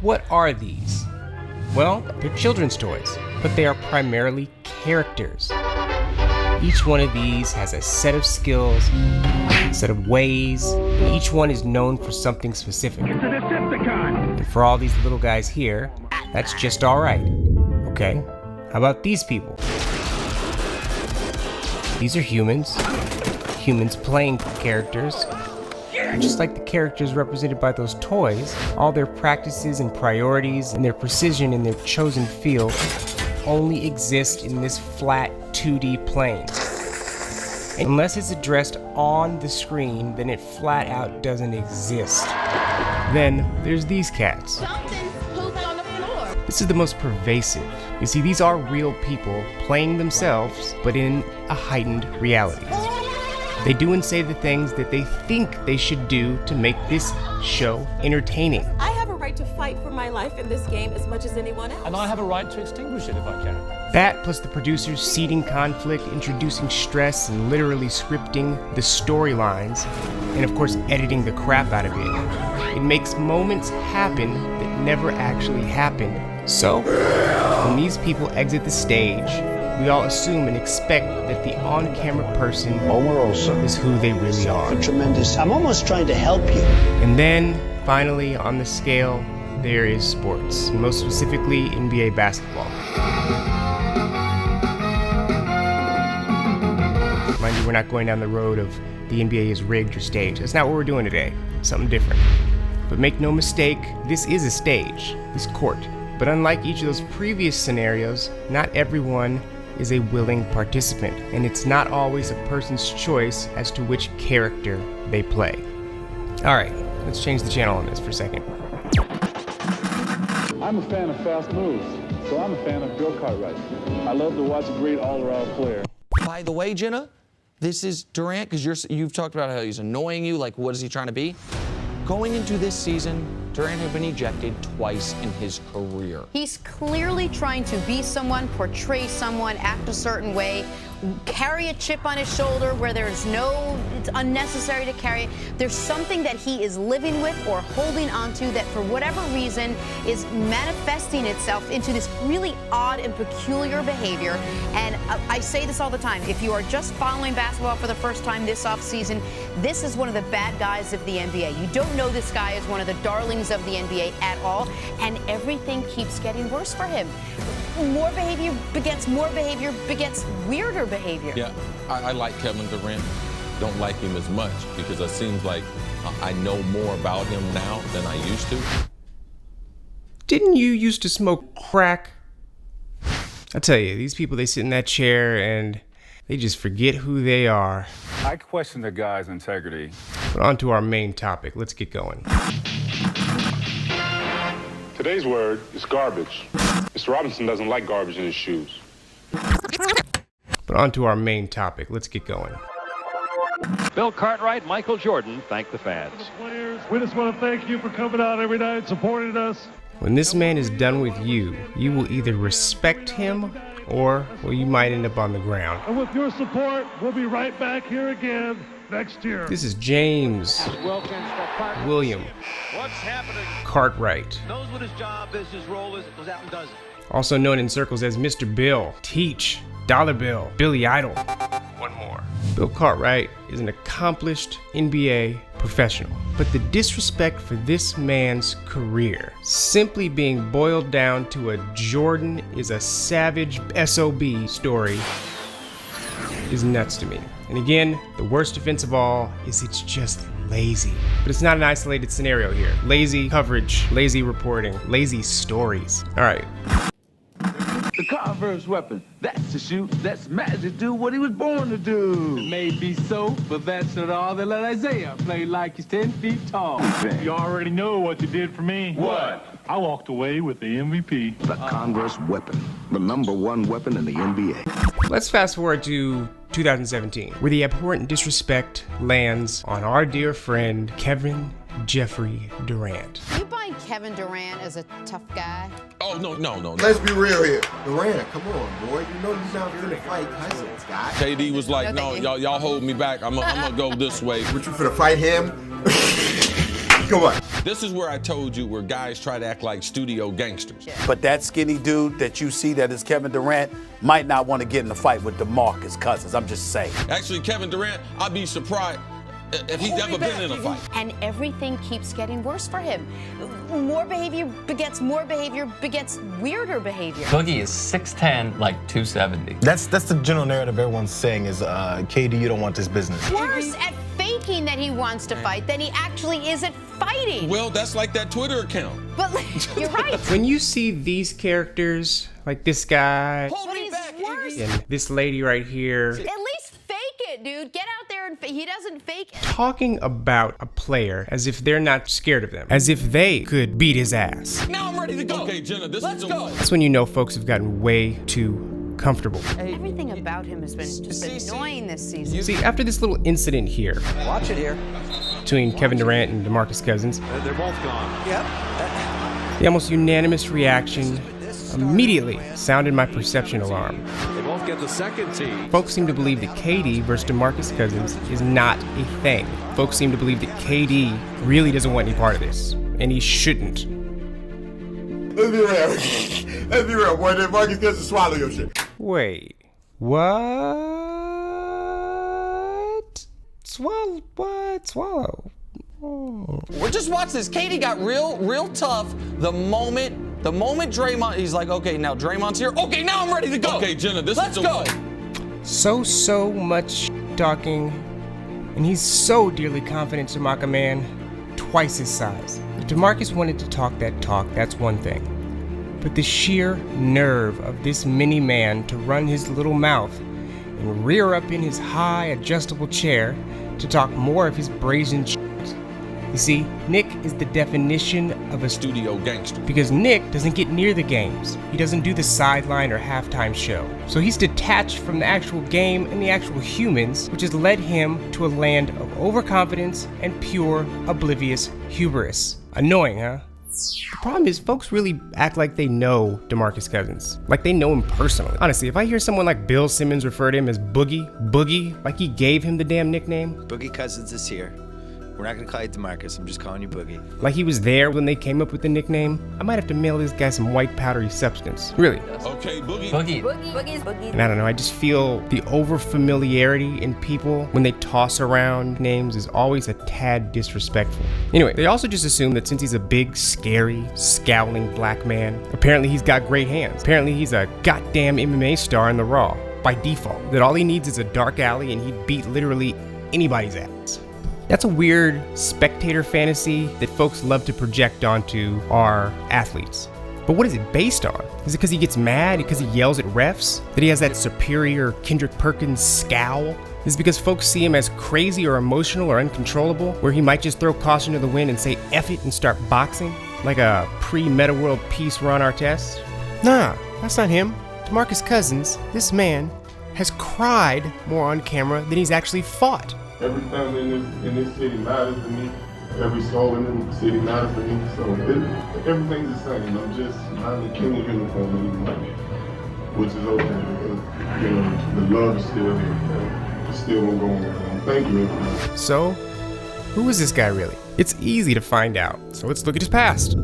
what are these? Well, they're children's toys, but they are primarily characters. Each one of these has a set of skills, a set of ways, and each one is known for something specific. It's a Decepticon! And for all these little guys here, that's just alright. Okay, how about these people? These are humans. Humans playing characters. And just like the characters represented by those toys, all their practices and priorities and their precision in their chosen field only exist in this flat 2D plane. Unless it's addressed on the screen, then it flat out doesn't exist. Then there's these cats. Something pooped on the floor. This is the most pervasive. You see, these are real people playing themselves, but in a heightened reality. They do and say the things that they think they should do to make this show entertaining. I have a right to fight for my life in this game as much as anyone else. And I have a right to extinguish it if I can. That, plus the producers seeding conflict, introducing stress, and literally scripting the storylines, and of course editing the crap out of it. It makes moments happen that never actually happened. So, when these people exit the stage, we all assume and expect that the on-camera person is who they really are. Tremendous. I'm almost trying to help you. And then, finally, on the scale, there is sports, most specifically NBA basketball. Mind you, we're not going down the road of the NBA is rigged or staged. That's not what we're doing today. Something different. But make no mistake, this is a stage, this court. But unlike each of those previous scenarios, not everyone is a willing participant, and it's not always a person's choice as to which character they play. Alright, let's change the channel on this for a second. I'm a fan of fast moves, so I'm a fan of Bill Cartwright. I love to watch a great all-around player. By the way, Jenna, this is Durant, because you've talked about how he's annoying you, like what is he trying to be? Going into this season, Durant had been ejected twice in his career. He's clearly trying to be someone, portray someone, act a certain way, carry a chip on his shoulder where it's unnecessary to carry it. There's something that he is living with or holding onto that for whatever reason is manifesting itself into this really odd and peculiar behavior. And I say this all the time, if you are just following basketball for the first time this offseason, this is one of the bad guys of the NBA. You don't know this guy is one of the darlings of the NBA at all, and everything keeps getting worse for him. More behavior begets weirder behavior. Yeah, I like Kevin Durant. Don't like him as much because it seems like I know more about him now than I used to. Didn't you used to smoke crack? I tell you, these people, they sit in that chair and they just forget who they are. I question the guy's integrity. But on to our main topic. Let's get going. Today's word is garbage. Mr. Robinson doesn't like garbage in his shoes. But on to our main topic. Let's get going. Bill Cartwright, Michael Jordan thank the fans. We just want to thank you for coming out every night, supporting us. When this man is done with you, you will either respect him or, well, you might end up on the ground. And with your support, we'll be right back here again next year. This is James William Cartwright, Knows what his job is, his role is, goes out and does it. also known in circles as Mr. Bill, Teach, Dollar Bill, Billy Idol. One more. Bill Cartwright is an accomplished NBA professional, but the disrespect for this man's career simply being boiled down to a Jordan is a savage SOB story is nuts to me. And again, the worst offense of all is it's just lazy. But it's not an isolated scenario here. Lazy coverage, lazy reporting, lazy stories. All right. The Converse weapon, that's to shoot, that's magic, do what he was born to do. It may be so, but that's not all that let Isaiah play like he's 10 feet tall. You already know what you did for me. What? I walked away with the MVP. The Converse weapon, the #1 weapon in the NBA. Let's fast forward to 2017, where the abhorrent disrespect lands on our dear friend Kevin Jeffrey Durant. You find Kevin Durant as a tough guy? Oh, no. Let's be real here. Durant, come on, boy. You know you're not finna fight Cousins, guy. KD was like, no, y'all hold me back. I'm gonna go this way. What, you finna fight him? Come on. This is where I told you where guys try to act like studio gangsters. But that skinny dude that you see that is Kevin Durant might not want to get in a fight with DeMarcus Cousins. I'm just saying. Actually, Kevin Durant, I'd be surprised if he's ever been in a fight. And everything keeps getting worse for him. More behavior begets weirder behavior. Boogie is 6'10", like 270. That's the general narrative everyone's saying is, KD, you don't want this business. Worse at faking that he wants to fight than he actually is at fighting. Well, that's like that Twitter account. But you're right. When you see these characters, like this guy, and this lady right here, at least fake it, dude. Get out there and he doesn't fake it. talking about a player as if they're not scared of them, as if they could beat his ass. Now I'm ready to go. Okay, Jenna, Let's go. That's when you know folks have gotten way too comfortable. Everything about him has been just annoying this season. See, after this little incident here, Watch it here. between Kevin Durant and DeMarcus Cousins, They're both gone. Yep. the almost unanimous reaction immediately sounded my perception alarm. They both get the second tee. Folks seem to believe that KD versus DeMarcus Cousins is not a thing. Folks seem to believe that KD really doesn't want any part of this, and he shouldn't. Let's be real. Let's be real, boy. DeMarcus Cousins swallow your shit. Wait, what? Swallow? Oh. Well, just watch this. KD got real tough the moment Draymond, he's like, okay, now Draymond's here. Okay, now I'm ready to go. Okay, Jenna, Let's go. So much talking, and he's so dearly confident to mock a man twice his size. If DeMarcus wanted to talk that talk, that's one thing. But the sheer nerve of this mini man to run his little mouth and rear up in his high adjustable chair to talk more of his brazen shit. You see, Nick is the definition of a studio gangster. Because Nick doesn't get near the games. He doesn't do the sideline or halftime show. So he's detached from the actual game and the actual humans, which has led him to a land of overconfidence and pure, oblivious hubris. Annoying, huh? The problem is, folks really act like they know DeMarcus Cousins. Like they know him personally. Honestly, if I hear someone like Bill Simmons refer to him as Boogie, like he gave him the damn nickname. Boogie Cousins is here. We're not gonna call you DeMarcus, I'm just calling you Boogie. Like he was there when they came up with the nickname. I might have to mail this guy some white powdery substance. Really. Okay, Boogie. Boogie. And I don't know, I just feel the over-familiarity in people when they toss around names is always a tad disrespectful. Anyway, they also just assume that since he's a big, scary, scowling black man, apparently he's got great hands. Apparently he's a goddamn MMA star in the Raw, by default. That all he needs is a dark alley and he'd beat literally anybody's ass. That's a weird spectator fantasy that folks love to project onto our athletes. But what is it based on? Is it because he gets mad, because he yells at refs? That he has that superior Kendrick Perkins scowl? Is it because folks see him as crazy or emotional or uncontrollable, where he might just throw caution to the wind and say F it and start boxing? Like a pre-Meta World Peace Ron Artest? Nah, that's not him. DeMarcus Cousins, this man, has cried more on camera than he's actually fought. Every family in this city matters to me. Every soul in the city matters to me. So everything's the same. I'm the king of uniform anymore, which is okay because the love is still here. It's still gonna go on. Thank you, everybody. So, who is this guy really? It's easy to find out. So let's look at his past.